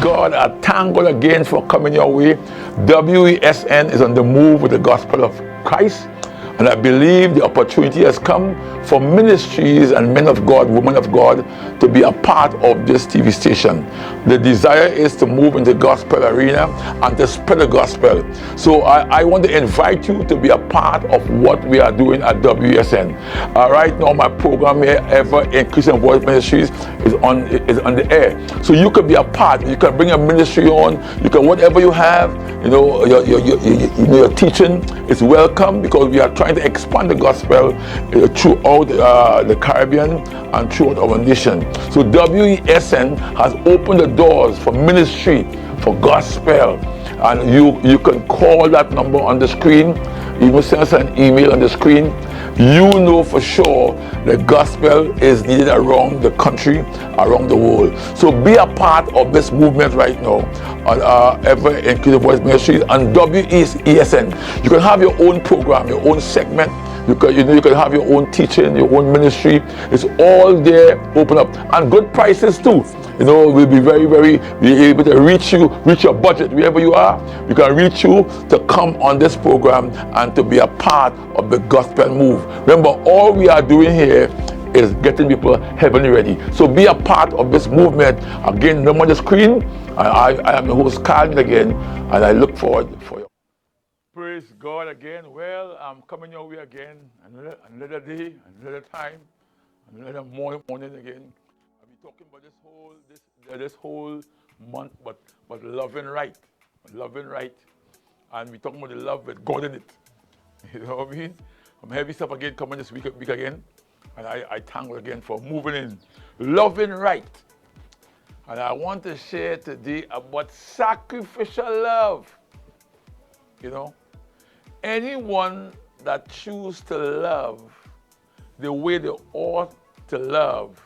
God. I thank God again for coming your way. WESN is on the move with the gospel of Christ. And I believe the opportunity has come for ministries and men of God, women of God, to be a part of this TV station. The desire is to move in the gospel arena and to spread the gospel. So I want to invite you to be a part of what we are doing at WSN. Right now, my program here, Ever Increasing Voice Ministries, is on the air. So you can be a part. You can bring a ministry on. You can, whatever you have, your teaching is welcome, because we are trying to expand the gospel throughout the Caribbean and throughout our nation. So WESN has opened the doors for ministry, for gospel, and you can call that number on the screen. You can send us an email on the screen. You know for sure the gospel is needed around the country, around the world. So be a part of this movement right now on Ever Increasing Voice Ministries and WESN. You can have your own program, your own segment. You can have your own teaching, your own ministry. It's all there, open up, and good prices too. We'll be be able to reach your budget wherever you are. We can reach you to come on this program and to be a part of the gospel move. Remember, all we are doing here is getting people heavenly ready. So be a part of this movement. Again, number on the screen. I am the host, Carl, again, and I look forward for you. Praise God again. Well, I'm coming your way again. Another day, another time, another morning again. I'll be talking about this whole month, but loving right, and we're talking about the love with God in it. You know what I mean? I'm heavy stuff again coming this week again, and I thank God again for moving in, loving right. And I want to share today about sacrificial love. Anyone that chooses to love the way they ought to love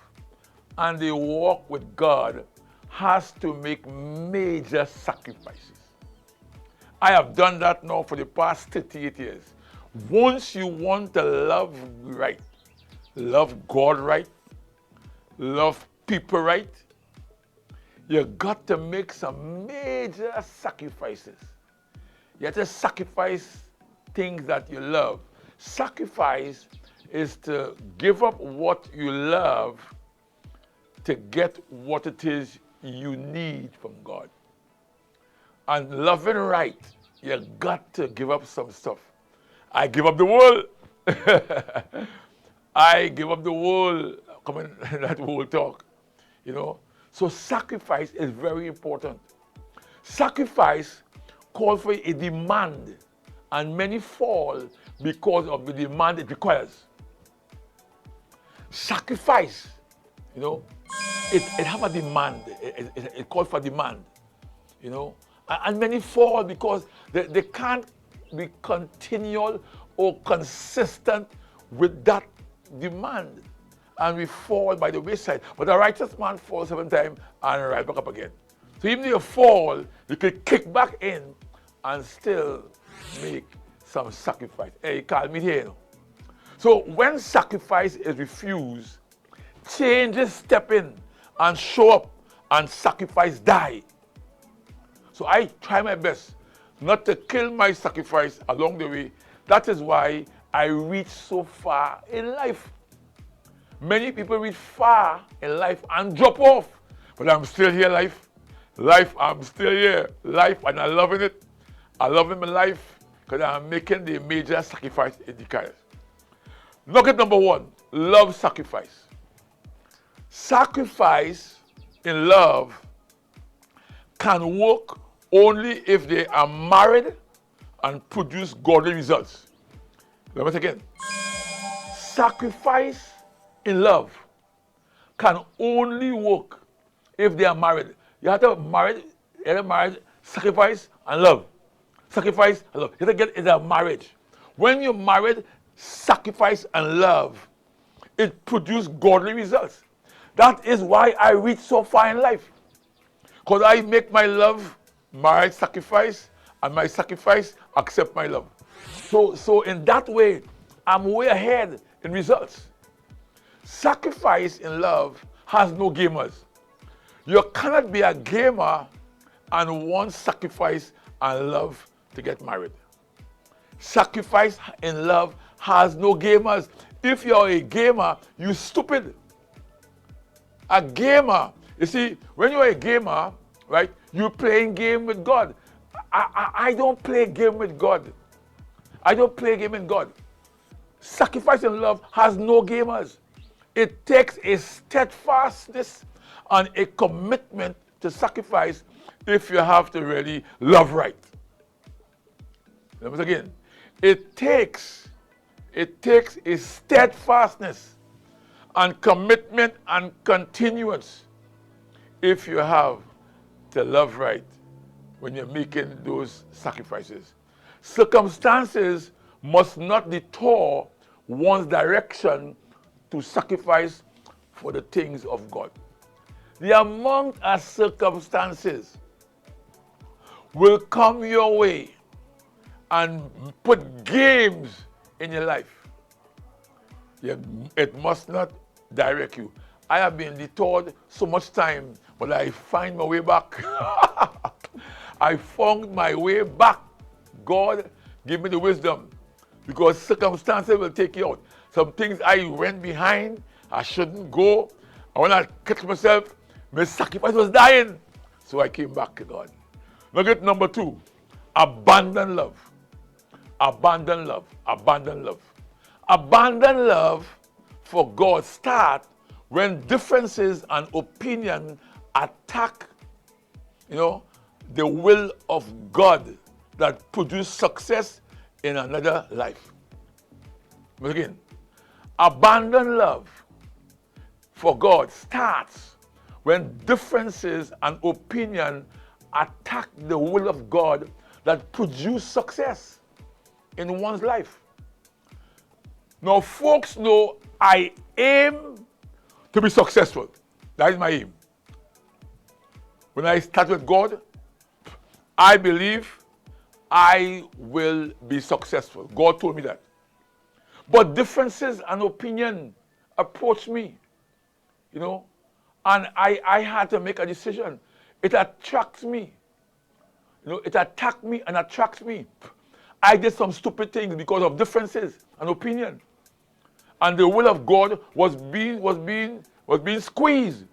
and they walk with God has to make major sacrifices. I have done that now for the past 38 years. Once you want to love right, love God right, love people right, you got to make some major sacrifices. You have to sacrifice things that you love. Sacrifice is to give up what you love to get what it is you need from God. And loving right, you got to give up some stuff. I give up the world. I give up the world. Come in that world talk. So sacrifice is very important. Sacrifice calls for a demand, and many fall because of the demand it requires. Sacrifice, it have a demand. It calls for demand, and many fall because they can't be continual or consistent with that demand, and we fall by the wayside. But a righteous man falls 7 times and rise back up again. So even if you fall, you can kick back in and still make some sacrifice. Hey, call me here. So when sacrifice is refused, changes step in and show up, and sacrifice die. So I try my best not to kill my sacrifice along the way. That is why I reach so far in life. Many people reach far in life and drop off, but I'm still here, I'm still here, and I'm loving it. I love my life because I'm making the major sacrifice it requires. Nugget number 1, love sacrifice. Sacrifice in love can work only if they are married and produce godly results. Let me say again. Sacrifice in love can only work if they are married. You have to married, sacrifice and love. Sacrifice and love. You have to get in a marriage. When you're married, sacrifice and love, it produces godly results. That is why I reach so far in life. Because I make my love marriage sacrifice, and my sacrifice accept my love. So in that way, I'm way ahead in results. Sacrifice in love has no gamers. You cannot be a gamer and want sacrifice and love to get married. Sacrifice in love has no gamers. If you're a gamer, you're stupid. A gamer, you see, when you're a gamer, right, you're playing game with God. I don't play game with God. I don't play game with God. Sacrifice in love has no gamers. It takes a steadfastness and a commitment to sacrifice if you have to really love right. Let me say again. It takes a steadfastness and commitment and continuance if you have to love right when you're making those sacrifices. Circumstances must not detour one's direction to sacrifice for the things of God. The amount of circumstances will come your way and put games in your life. It must not direct you. I have been detoured so much time, but I find my way back. I found my way back. God, give me the wisdom, because circumstances will take you out. Some things I went behind, I shouldn't go. And when I catch myself, my sacrifice was dying. So I came back to God. Nugget number 2, abandon love. Abandon love. Abandon love. Abandon love for God start when differences and opinion attack, the will of God that produce success in another life. But again, abandon love for God starts when differences and opinion attack the will of God that produce success in one's life. Now, folks know I aim to be successful. That is my aim. When I start with God, I believe I will be successful. God told me that. But differences and opinion approach me, and I had to make a decision. It attracts me. It attacked me and attracts me. I did some stupid things because of differences and opinion. And the will of God was being squeezed.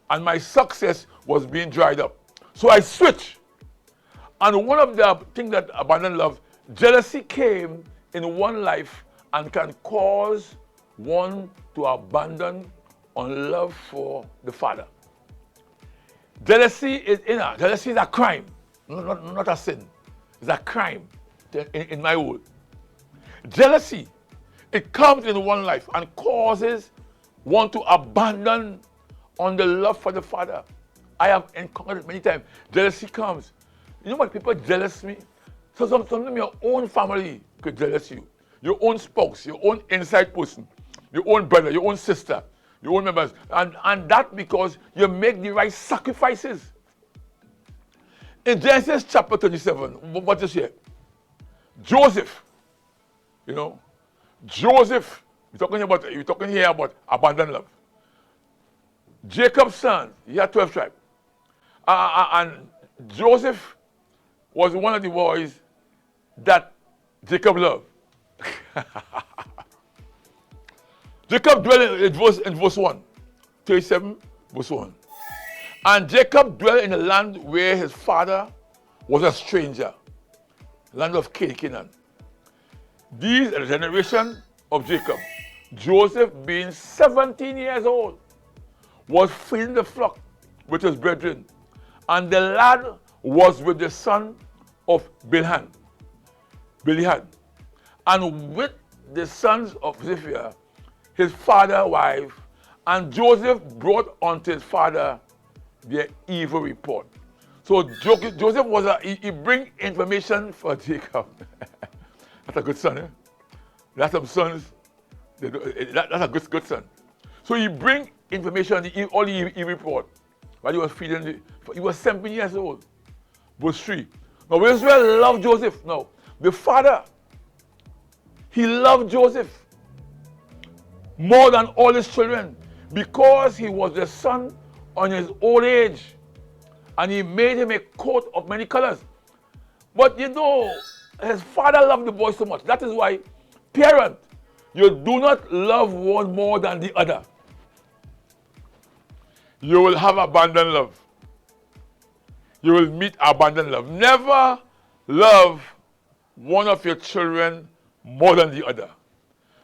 And my success was being dried up. So I switched. And one of the things that abandon love, jealousy came in one life and can cause one to abandon on love for the Father. Jealousy is Jealousy is a crime, not a sin. It's a crime in my world. Jealousy, it comes in one life and causes one to abandon on the love for the Father. I have encountered it many times. Jealousy comes. You know what people jealous me? So sometimes your own family could jealous you. Your own spouse, your own inside person, your own brother, your own sister, your own members. And that because you make the right sacrifices. In Genesis chapter 37, what is here? Joseph, Joseph, we're talking here about abandoned love. Jacob's son, he had 12 tribes. And Joseph was one of the boys that Jacob loved. Jacob dwelt in verse 1, 37, verse 1. And Jacob dwelt in a land where his father was a stranger, land of Canaan. These are the generation of Jacob. Joseph, being 17 years old, was feeding the flock with his brethren. And the lad was with the son of Bilhan, and with the sons of Ziphiah, his father's wife, and Joseph brought unto his father their evil report. So Joseph he bring information for Jacob. That's a good son, eh? That's some sons. That's a good son. So he bring information, all the evil report, while he was feeding. He was 17 years old. Verse 3. Now Israel loved Joseph. Now the father, he loved Joseph more than all his children, because he was the son on his old age, and he made him a coat of many colors. But you know, his father loved the boy so much. That is why, parent, you do not love one more than the other. You will have abandoned love. You will meet abandoned love. Never love one of your children more than the other.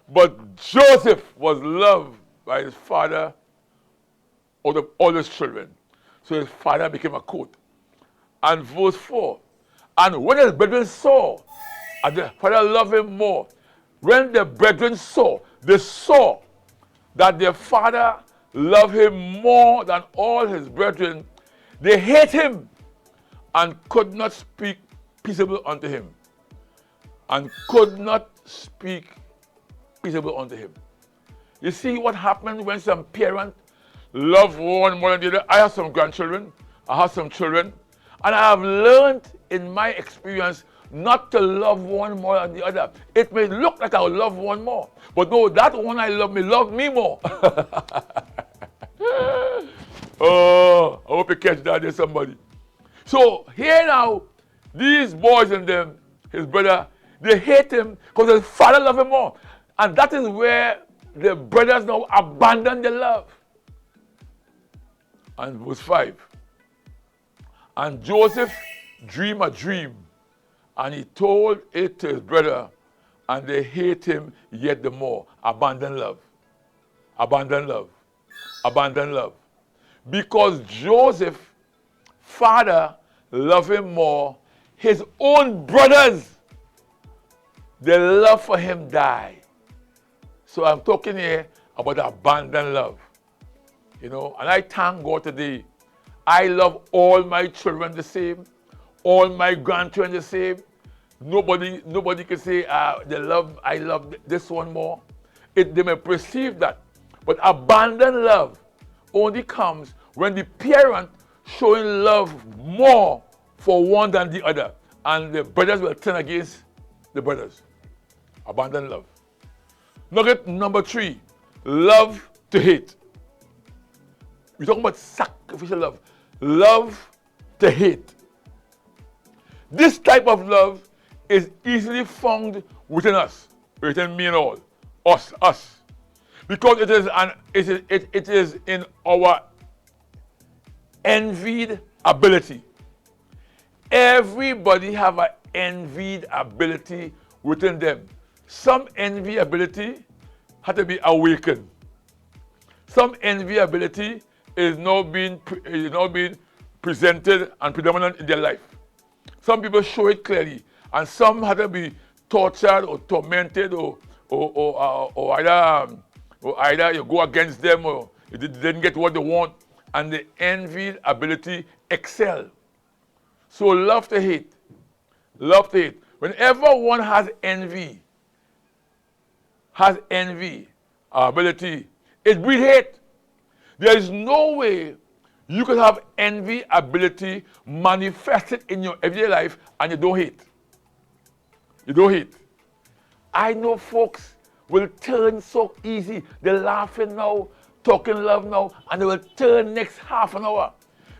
But Joseph was loved by his father out of all his children. So his father became a coat. And verse 4, and when his brethren saw, and the father loved him more, when the brethren saw, they saw that their father loved him more than all his brethren, they hate him and could not speak peaceable unto him. And could not speak peaceable unto him. You see what happens when some parent love one more than the other? I have some grandchildren, I have some children, and I have learned in my experience not to love one more than the other. It may look like I will love one more, but no, that one I love may love me more. Oh, I hope you catch that there, somebody. So here now, these boys and them, his brother, they hate him because his father loved him more. And that is where the brothers now abandon their love. And verse 5. And Joseph dreamed a dream, and he told it to his brother, and they hate him yet the more. Abandon love. Abandon love. Abandon love. Because Joseph's father loved him more, his own brothers, their love for him died. So I'm talking here about abandoned love. You know, and I thank God today. I love all my children the same, all my grandchildren the same. Nobody can say I love this one more. They may perceive that. But abandoned love only comes when the parent showing love more for one than the other. And the brothers will turn against the brothers. Abandoned love. Nugget number 3, love to hate. We're talking about sacrificial love. Love to hate. This type of love is easily found within us, within me and all, us, because it is in our envied ability. Everybody have an envied ability within them. Some envy ability had to be awakened. Some envy ability is now being presented and predominant in their life. Some people show it clearly, and some had to be tortured or tormented, or either you go against them or you didn't get what they want, and the envy ability excel. So love to hate. Love to hate. Whenever one has envy ability, it breeds hate. There is no way you can have envy ability manifested in your everyday life and you don't hate. You don't hate. I know folks will turn so easy. They're laughing now, talking love now, and they will turn next half an hour.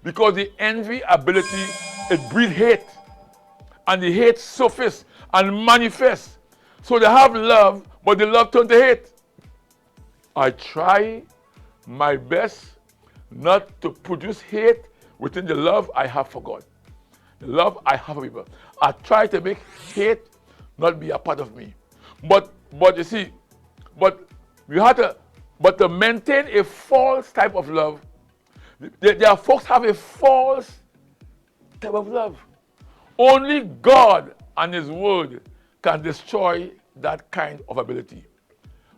Because the envy ability, it breeds hate. And the hate surface and manifests. So they have love, but the love turns to hate. I try my best not to produce hate within the love I have for God. The love I have for people. I try to make hate not be a part of me. But you see, to maintain a false type of love, there are folks have a false type of love. Only God and His Word can destroy that kind of ability.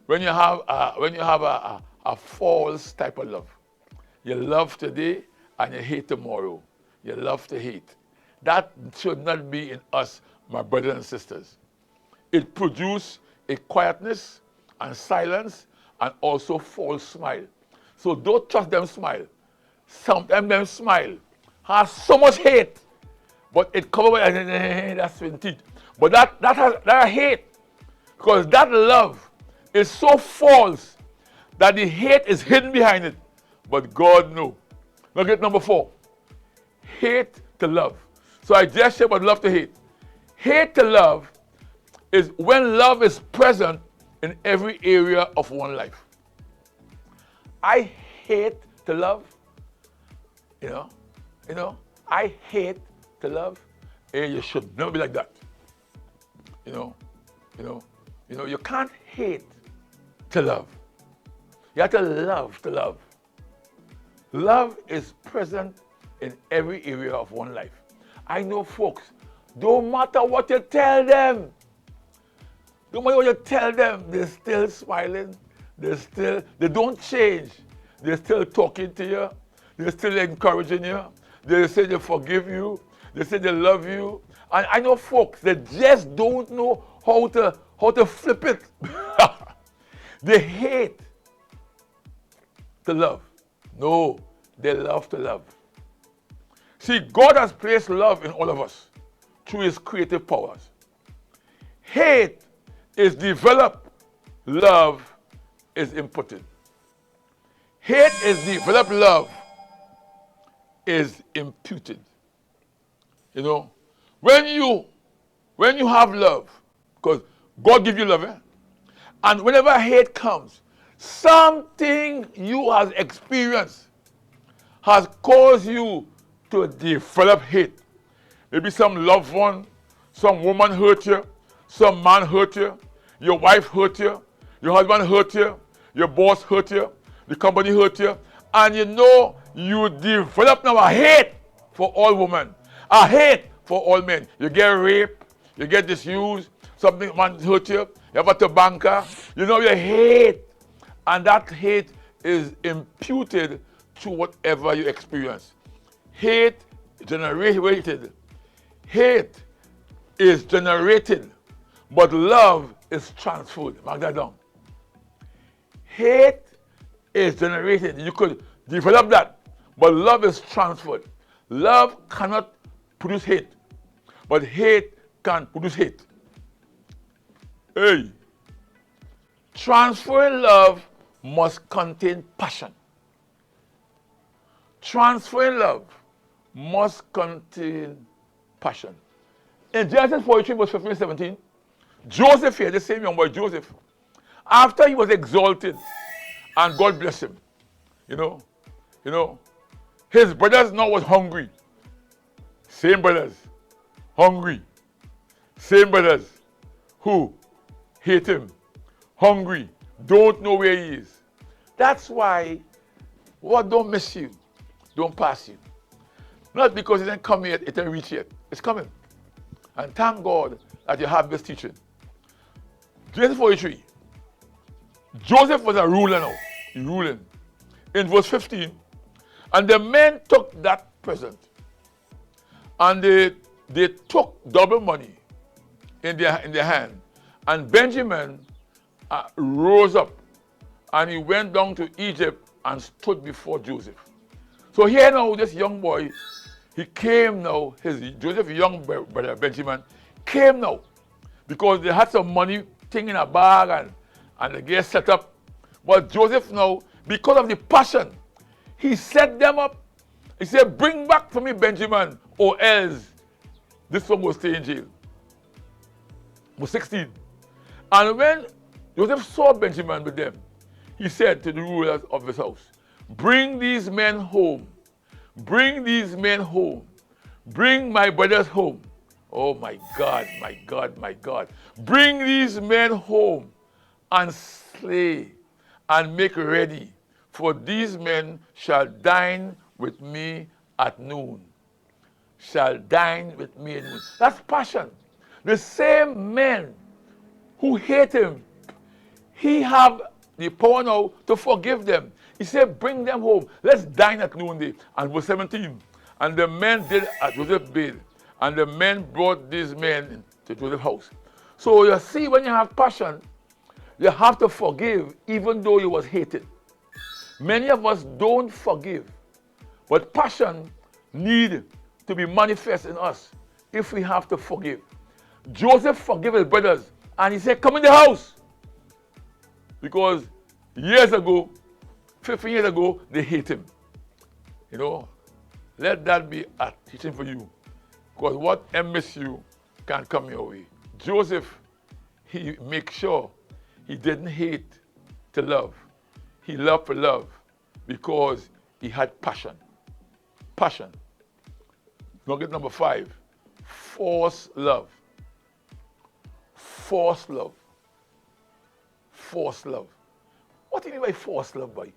When you have a false type of love, you love today and you hate tomorrow. You love to hate. That should not be in us, my brothers and sisters. It produces a quietness and silence and also false smile. So don't trust them smile. Sometimes them smile has so much hate, but it covers that's in teeth. But that hate, because that love is so false that the hate is hidden behind it. But God knows. Look at number 4. hate to love. So I just said about love to hate. Hate to love is when love is present in every area of one life. I hate to love. I hate to love. Hey, you should never be like that. You can't hate to love. You have to love to love. Love is present in every area of one life. I know folks, don't matter what you tell them, they're still smiling, they don't change. They're still talking to you, they're still encouraging you, they say they forgive you, they say they love you. And I know folks that just don't know how to flip it. They hate to love. No, they love to love. See, God has placed love in all of us through his creative powers. Hate is developed, love is inputted. Hate is developed, love is imputed. When you have love, because God gives you love, and whenever hate comes, something you have experienced has caused you to develop hate. Maybe some loved one, some woman hurt you, some man hurt you, your wife hurt you, your husband hurt you, your boss hurt you, the company hurt you, and you develop now a hate for all women, a hate for all men. You get raped, you get misused, something man hurt you, you have a banker, you hate, and that hate is imputed to whatever you experience. Hate is generated, but love is transferred. Mark that down. Hate is generated. You could develop that, but love is transferred. Love cannot produce hate, but hate can produce hate. Hey, transferring love must contain passion. Transferring love must contain passion. In Genesis 43, verse 15 and 17, Joseph here, the same young boy Joseph, after he was exalted and God bless him, his brothers now was hungry. Same brothers, hungry. Same brothers who hate him, hungry, don't know where he is. That's why what don't miss you, don't pass you. Not because it didn't come yet, it didn't reach yet. It's coming. And thank God that you have this teaching. Genesis 43. Joseph was a ruler now. He's ruling. In verse 15, and the men took that present, and they took double money in their hand. And Benjamin rose up, and he went down to Egypt and stood before Joseph. So here now, this young boy, he came now, Joseph's young brother Benjamin came now, because they had some money thing in a bag and the guy set up. But Joseph now, because of the passion, he set them up. He said, bring back for me Benjamin, or else this one will stay in jail. Verse 16. And when Joseph saw Benjamin with them, he said to the rulers of his house, bring these men home. Bring these men home. Bring my brothers home. Oh my God, my God, my God. Bring these men home and slay and make ready, for these men shall dine with me at noon. Shall dine with me at noon. That's passion. The same men who hate him, he have the power now to forgive them. He said, bring them home. Let's dine at noonday. And verse 17. And the men did as Joseph bid. And the men brought these men to Joseph's house. So you see, when you have passion, you have to forgive even though you was hated. Many of us don't forgive. But passion need to be manifest in us if we have to forgive. Joseph forgave his brothers. And he said, come in the house. Because years ago, 15 years ago, they hate him. Let that be a teaching for you. Because what miss you can't come your way. Joseph, he make sure he didn't hate to love. He loved for love because he had passion. Passion. Nugget number 5, forced love. Forced love. Forced love. What do you mean by forced love, boy?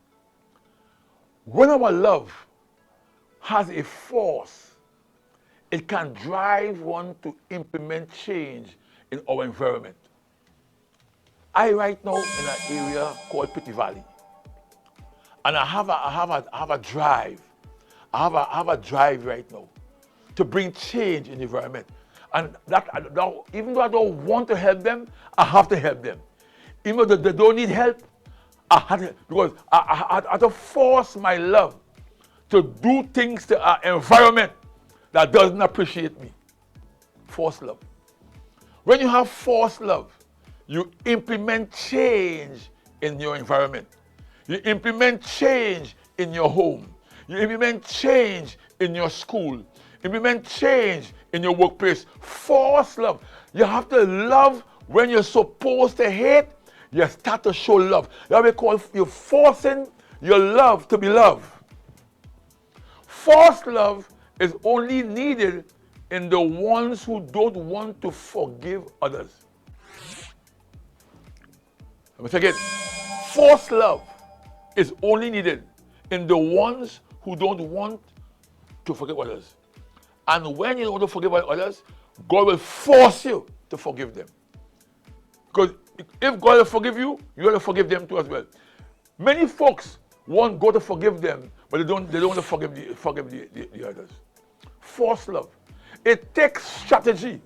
When our love has a force, it can drive one to implement change in our environment. I right now in an area called Petty Valley, and I have a drive. I have a drive right now to bring change in the environment. And that even though I don't want to help them, I have to help them. Even though they don't need help, I had to, because I had to force my love to do things to our environment that doesn't appreciate me. Forced love. When you have forced love, you implement change in your environment. You implement change in your home. You implement change in your school. Implement change in your workplace. Forced love. You have to love when you're supposed to hate. You start to show love. That we call you forcing your love to be love. Forced love is only needed in the ones who don't want to forgive others. Let me take it. Forced love is only needed in the ones who don't want to forgive others. And when you don't want to forgive others, God will force you to forgive them. Because if God will forgive you, you got to forgive them too as well. Many folks want God to forgive them, but they don't want to forgive the others. Forced love. It takes strategy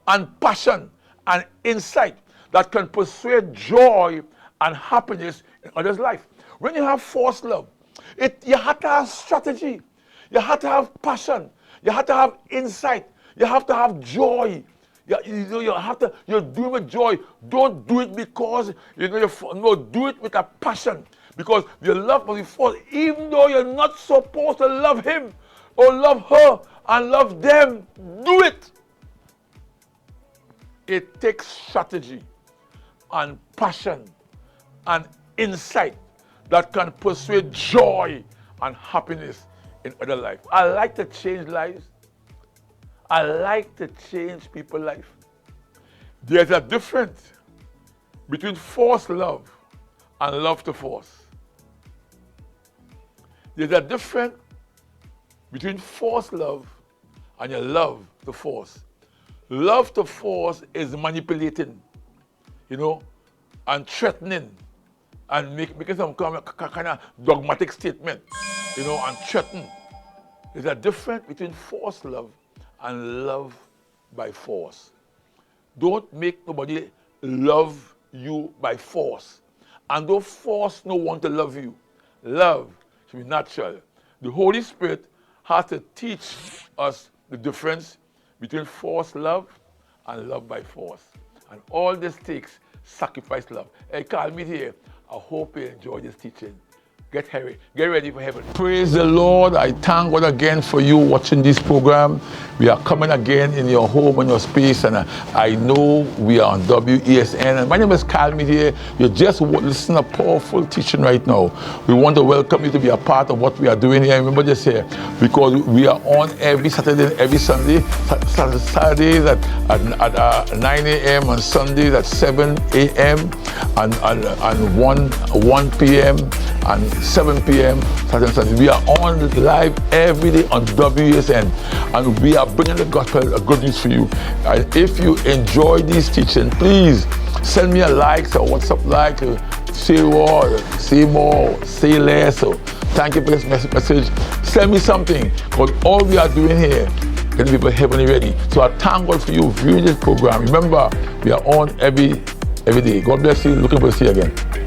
and passion and insight that can persuade joy and happiness in others' life. When you have forced love, you have to have strategy. You have to have passion. You have to have insight. You have to have joy. You're doing with joy. Don't do it because do it with a passion. Because your love must be forced, even though you're not supposed to love him or love her and love them. Do it. It takes strategy and passion and insight that can persuade joy and happiness in other life. I like to change lives. I like to change people's life. There's a difference between forced love and love to force. There's a difference between forced love and your love to force. Love to force is manipulating, and threatening, and making some kind of dogmatic statement, and threaten. There's a difference between forced love and love by force. Don't make nobody love you by force. And don't force no one to love you. Love should be natural. The Holy Spirit has to teach us the difference between forced love and love by force. And all this takes sacrifice love. Hey, Carl, meet here. I hope you enjoy this teaching. Get ready for heaven. Praise the Lord. I thank God again for you watching this program. We are coming again in your home and your space, and I know we are on WESN. And my name is Kyle Media. You just listen to a powerful teaching right now. We want to welcome you to be a part of what we are doing here. Remember this here, because we are on every Saturday and every Sunday. Saturdays at 9 a.m. and Sundays at 7 a.m. and 1 p.m. and 7 p.m. We are on live every day on WSN, and we are bringing the gospel, good news for you. And if you enjoy this teaching, please send me a like or WhatsApp like, say more, say less. So thank you for this message. Send me something, because all we are doing here, getting people heavenly ready. So I thank God for you viewing this program. Remember, we are on every day. God bless you. Looking forward to see you again.